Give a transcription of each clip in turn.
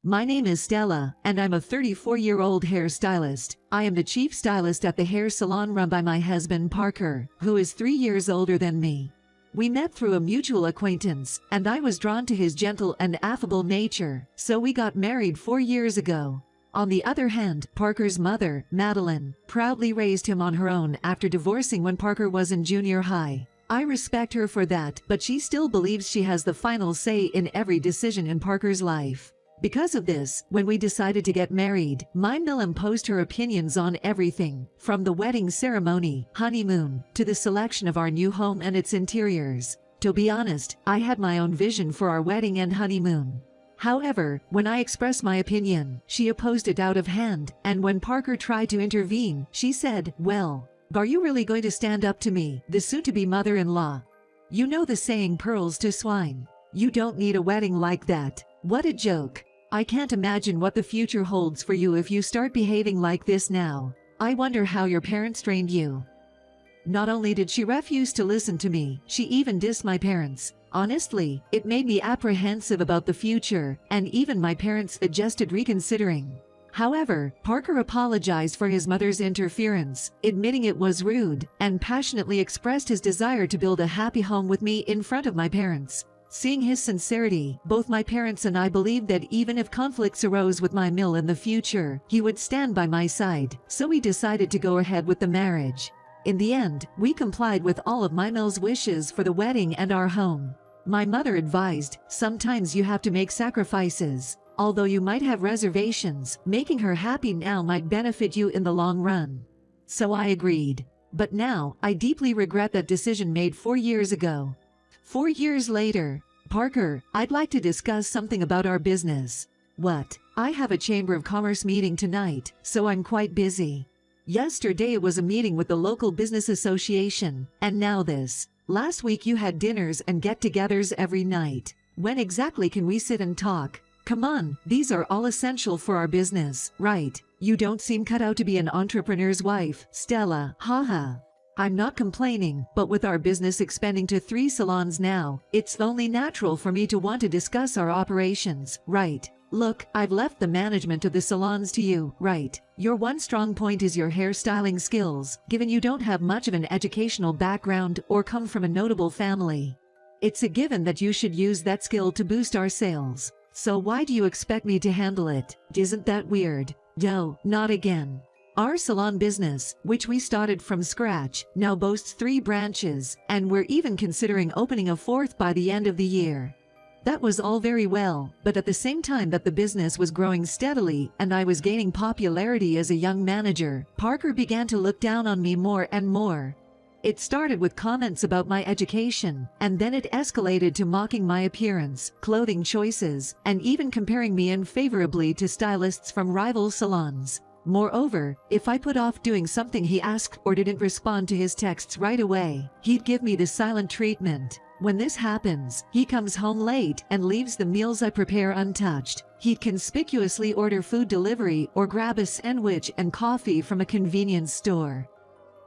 My name is Stella, and I'm a 34-year-old hairstylist. I am the chief stylist at the hair salon run by my husband Parker, who is 3 years older than me. We met through a mutual acquaintance, and I was drawn to his gentle and affable nature, so we got married 4 years ago. On the other hand, Parker's mother, Madeline, proudly raised him on her own after divorcing when Parker was in junior high. I respect her for that, but she still believes she has the final say in every decision in Parker's life. Because of this, when we decided to get married, my mill imposed her opinions on everything, from the wedding ceremony, honeymoon, to the selection of our new home and its interiors. To be honest, I had my own vision for our wedding and honeymoon. However, when I expressed my opinion, she opposed it out of hand, and when Parker tried to intervene, she said, "Well, are you really going to stand up to me, the soon-to-be mother-in-law? You know the saying, pearls to swine. You don't need a wedding like that." What a joke. I can't imagine what the future holds for you if you start behaving like this now. I wonder how your parents trained you. Not only did she refuse to listen to me, she even dissed my parents. Honestly, it made me apprehensive about the future, and even my parents suggested reconsidering. However, Parker apologized for his mother's interference, admitting it was rude, and passionately expressed his desire to build a happy home with me in front of my parents. Seeing his sincerity, both my parents and I believed that even if conflicts arose with my mill in the future, he would stand by my side, so we decided to go ahead with the marriage. In the end, we complied with all of my mill's wishes for the wedding and our home. My mother advised, sometimes you have to make sacrifices. Although you might have reservations, making her happy now might benefit you in the long run. So I agreed. But now, I deeply regret that decision made 4 years ago. 4 years later, Parker, I'd like to discuss something about our business. What? I have a Chamber of Commerce meeting tonight, so I'm quite busy. Yesterday it was a meeting with the local business association, and now this. Last week you had dinners and get-togethers every night. When exactly can we sit and talk? Come on, these are all essential for our business, right? You don't seem cut out to be an entrepreneur's wife, Stella, haha. I'm not complaining, but with our business expanding to 3 salons now, it's only natural for me to want to discuss our operations, right? Look, I've left the management of the salons to you, right? Your one strong point is your hairstyling skills, given you don't have much of an educational background or come from a notable family. It's a given that you should use that skill to boost our sales. So why do you expect me to handle it? Isn't that weird? No, not again. Our salon business, which we started from scratch, now boasts 3 branches, and we're even considering opening a 4th by the end of the year. That was all very well, but at the same time that the business was growing steadily and I was gaining popularity as a young manager, Parker began to look down on me more and more. It started with comments about my education, and then it escalated to mocking my appearance, clothing choices, and even comparing me unfavorably to stylists from rival salons. Moreover, if I put off doing something he asked or didn't respond to his texts right away, he'd give me the silent treatment. When this happens, he comes home late and leaves the meals I prepare untouched. He'd conspicuously order food delivery or grab a sandwich and coffee from a convenience store.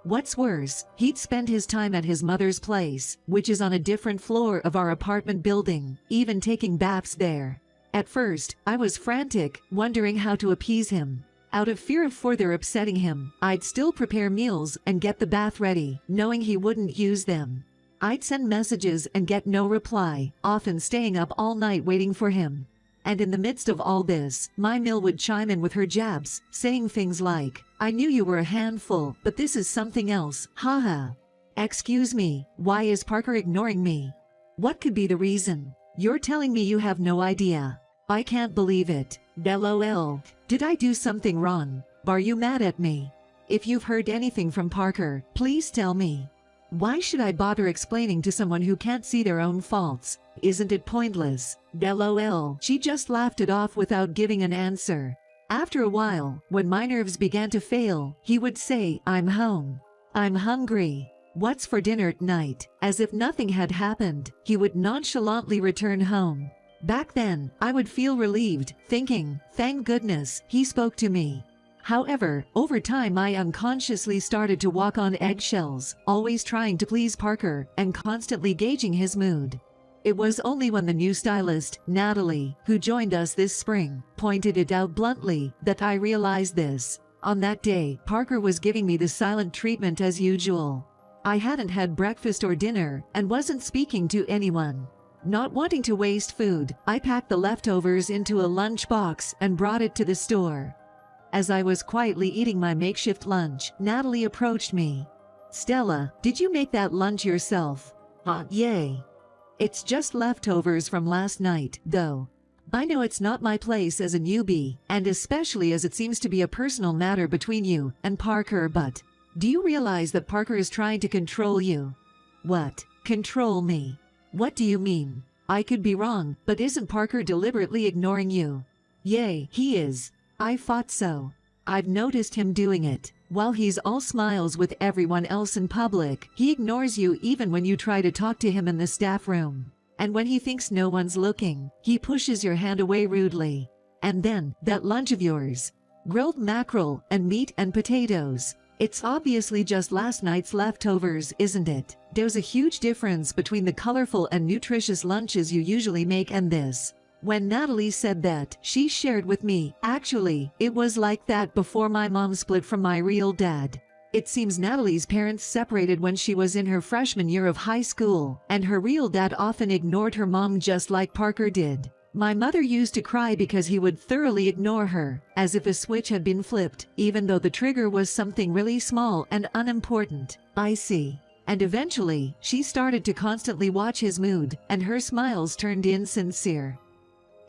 What's worse, he'd spend his time at his mother's place, which is on a different floor of our apartment building, even taking baths there. At first, I was frantic, wondering how to appease him. Out of fear of further upsetting him, I'd still prepare meals and get the bath ready, knowing he wouldn't use them. I'd send messages and get no reply, often staying up all night waiting for him. And in the midst of all this, my mill would chime in with her jabs, saying things like, "I knew you were a handful, but this is something else, haha." Excuse me, why is Parker ignoring me? What could be the reason? You're telling me you have no idea. I can't believe it. LOL. Did I do something wrong? Are you mad at me? If you've heard anything from Parker, please tell me. Why should I bother explaining to someone who can't see their own faults? Isn't it pointless? LOL. She just laughed it off without giving an answer. After a while, when my nerves began to fail, he would say, "I'm home. I'm hungry. What's for dinner tonight?" As if nothing had happened, he would nonchalantly return home. Back then, I would feel relieved, thinking, thank goodness, he spoke to me. However, over time I unconsciously started to walk on eggshells, always trying to please Parker and constantly gauging his mood. It was only when the new stylist, Natalie, who joined us this spring, pointed it out bluntly, that I realized this. On that day, Parker was giving me the silent treatment as usual. I hadn't had breakfast or dinner, and wasn't speaking to anyone. Not wanting to waste food, I packed the leftovers into a lunchbox and brought it to the store. As I was quietly eating my makeshift lunch, Natalie approached me. "Stella, did you make that lunch yourself?" "Yay. It's just leftovers from last night, though. I know it's not my place as a newbie, and especially as it seems to be a personal matter between you and Parker, but do you realize that Parker is trying to control you?" "What? Control me? What do you mean? I could be wrong, but isn't Parker deliberately ignoring you?" "Yay, he is. I thought so. I've noticed him doing it. While he's all smiles with everyone else in public, he ignores you even when you try to talk to him in the staff room. And when he thinks no one's looking, he pushes your hand away rudely. And then, that lunch of yours. Grilled mackerel and meat and potatoes. It's obviously just last night's leftovers, isn't it? There's a huge difference between the colorful and nutritious lunches you usually make and this." When Natalie said that, she shared with me, "Actually, it was like that before my mom split from my real dad." It seems Natalie's parents separated when she was in her freshman year of high school, and her real dad often ignored her mom just like Parker did. My mother used to cry because he would thoroughly ignore her, as if a switch had been flipped, even though the trigger was something really small and unimportant. "I see." And eventually, she started to constantly watch his mood, and her smiles turned insincere.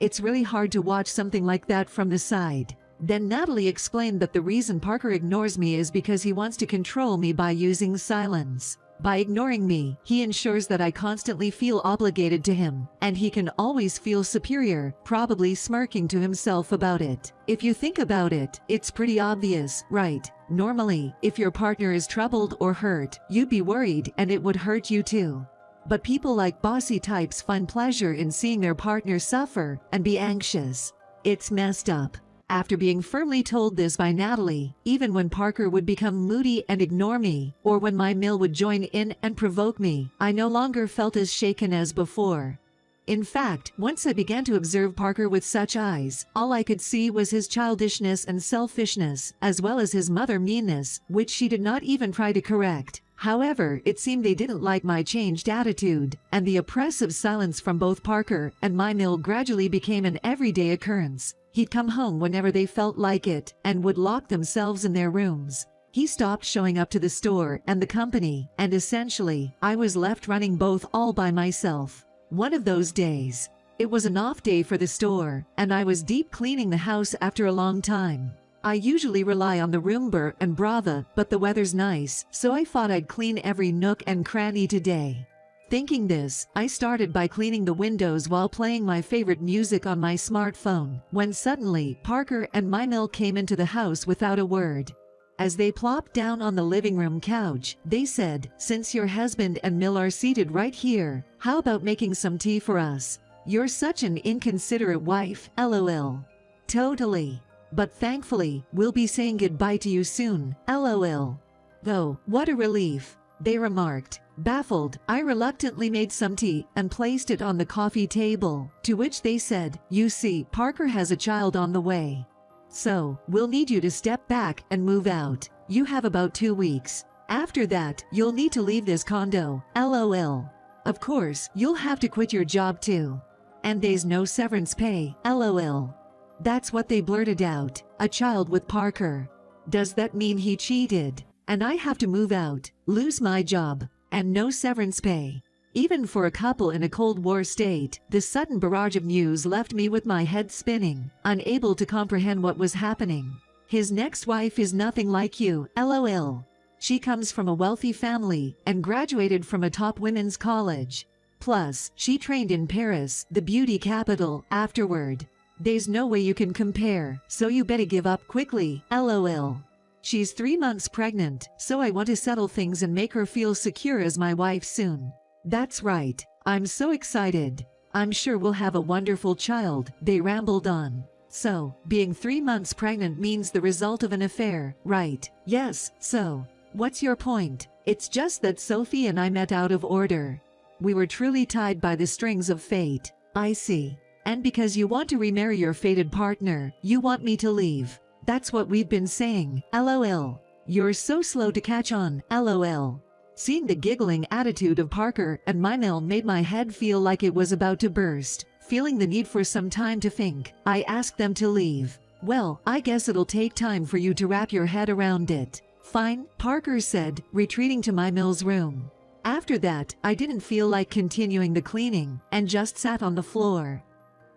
"It's really hard to watch something like that from the side." Then Natalie explained that the reason Parker ignores me is because he wants to control me by using silence. By ignoring me, he ensures that I constantly feel obligated to him, and he can always feel superior, probably smirking to himself about it. If you think about it, it's pretty obvious, right? Normally, if your partner is troubled or hurt, you'd be worried and it would hurt you too. But people like bossy types find pleasure in seeing their partner suffer and be anxious. It's messed up. After being firmly told this by Natalie, even when Parker would become moody and ignore me, or when my meal would join in and provoke me, I no longer felt as shaken as before. In fact, once I began to observe Parker with such eyes, all I could see was his childishness and selfishness, as well as his mother meanness, which she did not even try to correct. However, it seemed they didn't like my changed attitude, and the oppressive silence from both Parker and my meal gradually became an everyday occurrence. He'd come home whenever they felt like it, and would lock themselves in their rooms. He stopped showing up to the store and the company, and essentially, I was left running both all by myself. One of those days. It was an off day for the store, and I was deep cleaning the house after a long time. I usually rely on the Roomba and Brava, but the weather's nice, so I thought I'd clean every nook and cranny today. Thinking this, I started by cleaning the windows while playing my favorite music on my smartphone, when suddenly Parker and Mimel came into the house without a word. As they plopped down on the living room couch, they said, "Since your husband and Mill are seated right here, how about making some tea for us? You're such an inconsiderate wife, lol." Totally. But thankfully, we'll be saying goodbye to you soon, lol. Though, what a relief, they remarked. Baffled, I reluctantly made some tea and placed it on the coffee table, to which they said, "You see, Parker has a child on the way. So, we'll need you to step back and move out. You have about 2 weeks. After that, you'll need to leave this condo, lol. Of course, you'll have to quit your job too. And there's no severance pay, lol." That's what they blurted out. A child with Parker. Does that mean he cheated? And I have to move out, lose my job, and no severance pay? Even for a couple in a Cold War state, the sudden barrage of news left me with my head spinning, unable to comprehend what was happening. His next wife is nothing like you, lol. She comes from a wealthy family and graduated from a top women's college. Plus, she trained in Paris, the beauty capital, afterward. There's no way you can compare, so you better give up quickly, lol. She's 3 months pregnant, so I want to settle things and make her feel secure as my wife soon. That's right, I'm so excited. I'm sure we'll have a wonderful child, they rambled on. So, being 3 months pregnant means the result of an affair, right? Yes, so. What's your point? It's just that Sophie and I met out of order. We were truly tied by the strings of fate. I see. And because you want to remarry your fated partner, you want me to leave. That's what we've been saying, LOL. You're so slow to catch on, LOL. Seeing the giggling attitude of Parker and Mymel made my head feel like it was about to burst. Feeling the need for some time to think, I asked them to leave. Well, I guess it'll take time for you to wrap your head around it. Fine, Parker said, retreating to Mymel's room. After that, I didn't feel like continuing the cleaning, and just sat on the floor.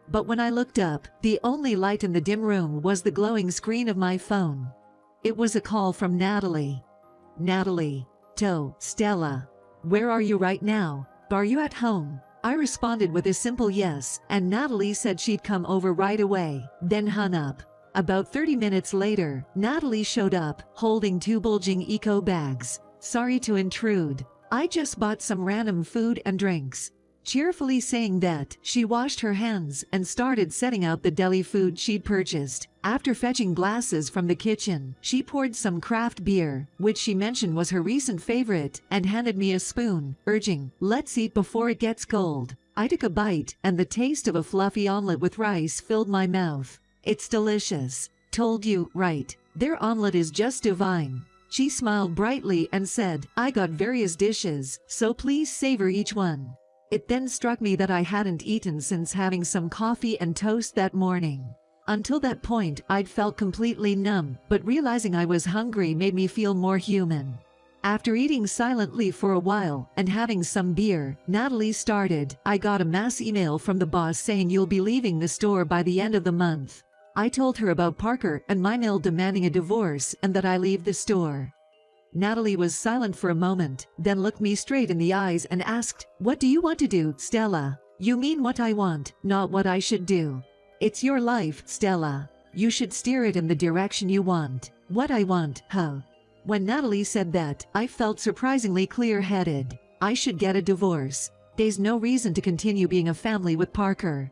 But when I looked up, the only light in the dim room was the glowing screen of my phone. It was a call from Natalie. Natalie. Stella. Where are you right now? Are you at home? I responded with a simple yes, and Natalie said she'd come over right away, then hung up. About 30 minutes later, Natalie showed up, holding 2 bulging eco bags. Sorry to intrude. I just bought some random food and drinks. Cheerfully saying that, she washed her hands and started setting out the deli food she'd purchased. After fetching glasses from the kitchen, she poured some craft beer, which she mentioned was her recent favorite, and handed me a spoon, urging, "Let's eat before it gets cold." I took a bite, and the taste of a fluffy omelet with rice filled my mouth. It's delicious. Told you, right? Their omelet is just divine. She smiled brightly and said, "I got various dishes, so please savor each one." It then struck me that I hadn't eaten since having some coffee and toast that morning. Until that point, I'd felt completely numb, but realizing I was hungry made me feel more human. After eating silently for a while and having some beer, Natalie started, "I got a mass email from the boss saying you'll be leaving the store by the end of the month." I told her about Parker and Mymel demanding a divorce and that I leave the store. Natalie was silent for a moment, then looked me straight in the eyes and asked, "What do you want to do, Stella?" "You mean what I want, not what I should do. It's your life, Stella. You should steer it in the direction you want." "What I want, huh?" When Natalie said that, I felt surprisingly clear-headed. I should get a divorce. There's no reason to continue being a family with Parker.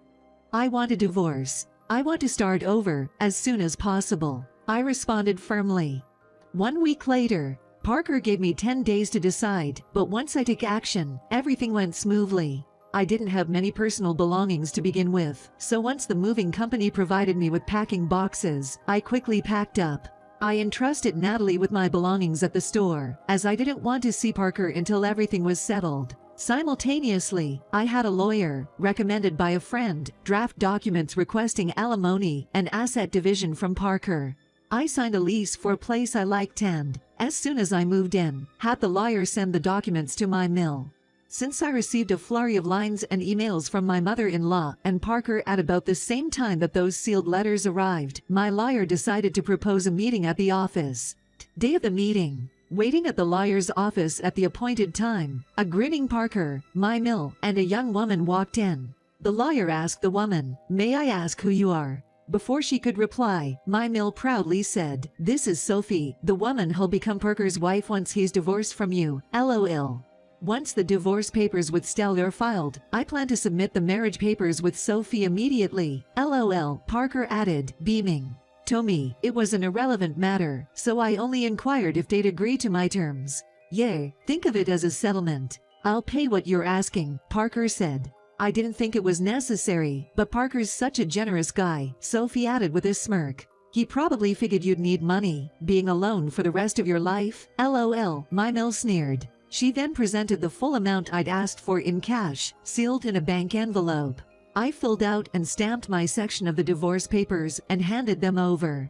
I want a divorce. I want to start over, as soon as possible. I responded firmly. 1 week later, Parker gave me 10 days to decide, but once I took action, everything went smoothly. I didn't have many personal belongings to begin with, so once the moving company provided me with packing boxes, I quickly packed up. I entrusted Natalie with my belongings at the store, as I didn't want to see Parker until everything was settled. Simultaneously, I had a lawyer, recommended by a friend, draft documents requesting alimony and asset division from Parker. I signed a lease for a place I liked and, as soon as I moved in, had the lawyer send the documents to my mill. Since I received a flurry of lines and emails from my mother-in-law and Parker at about the same time that those sealed letters arrived, my lawyer decided to propose a meeting at the office. Day of the meeting. Waiting at the lawyer's office at the appointed time, a grinning Parker, my mill, and a young woman walked in. The lawyer asked the woman, "May I ask who you are?" Before she could reply, Mymel proudly said, "This is Sophie, the woman who'll become Parker's wife once he's divorced from you, LOL. Once the divorce papers with Stella are filed, I plan to submit the marriage papers with Sophie immediately, LOL, Parker added, beaming. To me, it was an irrelevant matter, so I only inquired if they'd agree to my terms. "Yeah, think of it as a settlement. I'll pay what you're asking," Parker said. I didn't think it was necessary, but Parker's such a generous guy, Sophie added with a smirk. "He probably figured you'd need money, being alone for the rest of your life, LOL, Mymel sneered. She then presented the full amount I'd asked for in cash, sealed in a bank envelope. I filled out and stamped my section of the divorce papers and handed them over.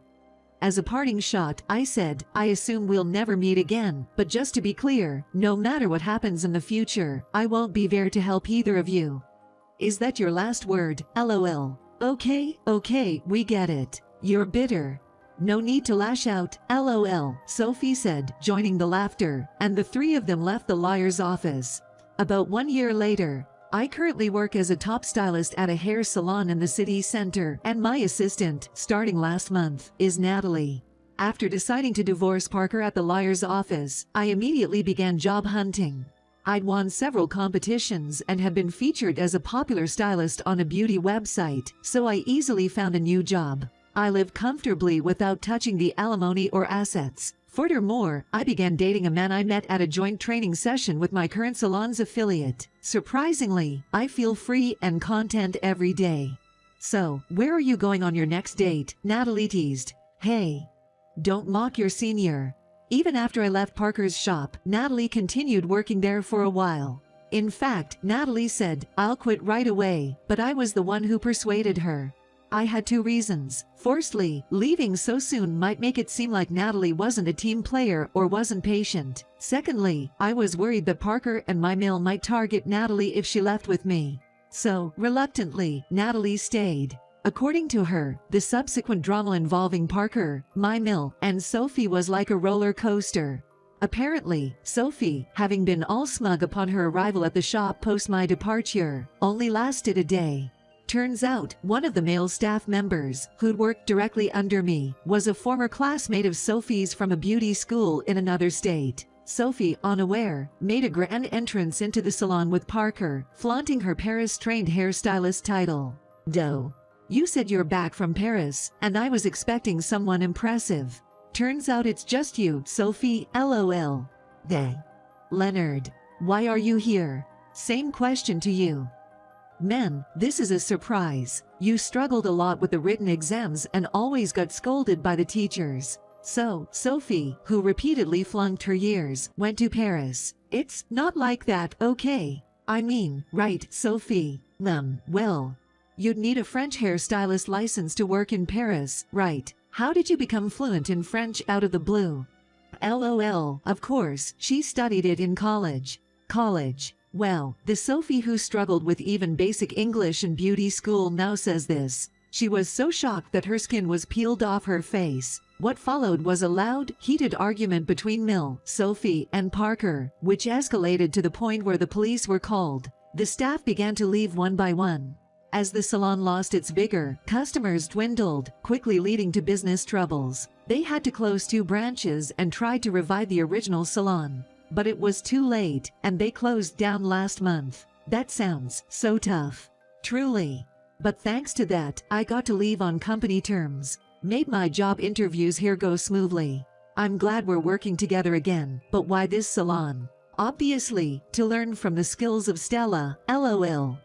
As a parting shot, I said, "I assume we'll never meet again, but just to be clear, no matter what happens in the future, I won't be there to help either of you." "Is that your last word, LOL? Okay, we get it. You're bitter. No need to lash out, LOL, Sophie said, joining the laughter, and the three of them left the lawyer's office. About 1 year later, I currently work as a top stylist at a hair salon in the city center, and my assistant, starting last month, is Natalie. After deciding to divorce Parker at the lawyer's office, I immediately began job hunting. I'd won several competitions and had been featured as a popular stylist on a beauty website, so I easily found a new job. I lived comfortably without touching the alimony or assets. Furthermore, I began dating a man I met at a joint training session with my current salon's affiliate. Surprisingly, I feel free and content every day. So, where are you going on your next date? Natalie teased. Hey, don't mock your senior. Even after I left Parker's shop, Natalie continued working there for a while. In fact, Natalie said, I'll quit right away, but I was the one who persuaded her. I had two reasons. Firstly, leaving so soon might make it seem like Natalie wasn't a team player or wasn't patient. Secondly, I was worried that Parker and my mill might target Natalie if she left with me. So, reluctantly, Natalie stayed. According to her, the subsequent drama involving Parker, my mill, and Sophie was like a roller coaster. Apparently, Sophie, having been all smug upon her arrival at the shop post my departure, only lasted a day. Turns out, one of the male staff members, who'd worked directly under me, was a former classmate of Sophie's from a beauty school in another state. Sophie, unaware, made a grand entrance into the salon with Parker, flaunting her Paris-trained hairstylist title. Doe. You said you're back from Paris, and I was expecting someone impressive. Turns out it's just you, Sophie, LOL. They. Leonard. Why are you here? Same question to you. Men, this is a surprise. You struggled a lot with the written exams and always got scolded by the teachers. So, Sophie, who repeatedly flunked her years, went to Paris. It's not like that, okay? I mean, right, Sophie? Well, you'd need a French hairstylist license to work in Paris, right? How did you become fluent in French out of the blue? LOL, of course, she studied it in college. Well, the Sophie who struggled with even basic English in beauty school now says this. She was so shocked that her skin was peeled off her face. What followed was a loud, heated argument between Mill, Sophie, and Parker, which escalated to the point where the police were called. The staff began to leave one by one. As the salon lost its vigor, customers dwindled, quickly leading to business troubles. They had to close 2 branches and tried to revive the original salon. But it was too late, and they closed down last month. That sounds so tough. Truly. But thanks to that, I got to leave on company terms. Made my job interviews here go smoothly. I'm glad we're working together again, but why this salon? Obviously, to learn from the skills of Stella, LOL.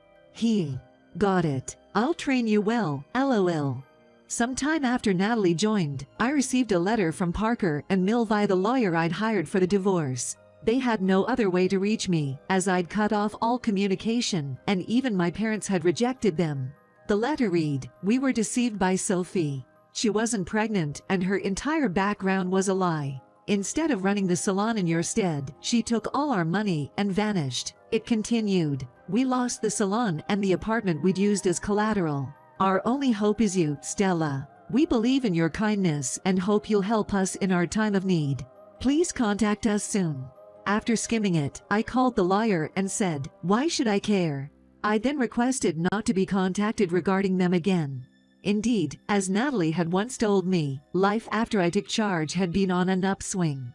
Got it. I'll train you well, LOL. Sometime after Natalie joined, I received a letter from Parker and Mill via the lawyer I'd hired for the divorce. They had no other way to reach me, as I'd cut off all communication, and even my parents had rejected them. The letter read, "We were deceived by Sophie. She wasn't pregnant, and her entire background was a lie. Instead of running the salon in your stead, she took all our money and vanished." It continued, "We lost the salon and the apartment we'd used as collateral. Our only hope is you, Stella. We believe in your kindness and hope you'll help us in our time of need. Please contact us soon." After skimming it, I called the lawyer and said, "Why should I care?" I then requested not to be contacted regarding them again. Indeed, as Natalie had once told me, life after I took charge had been on an upswing.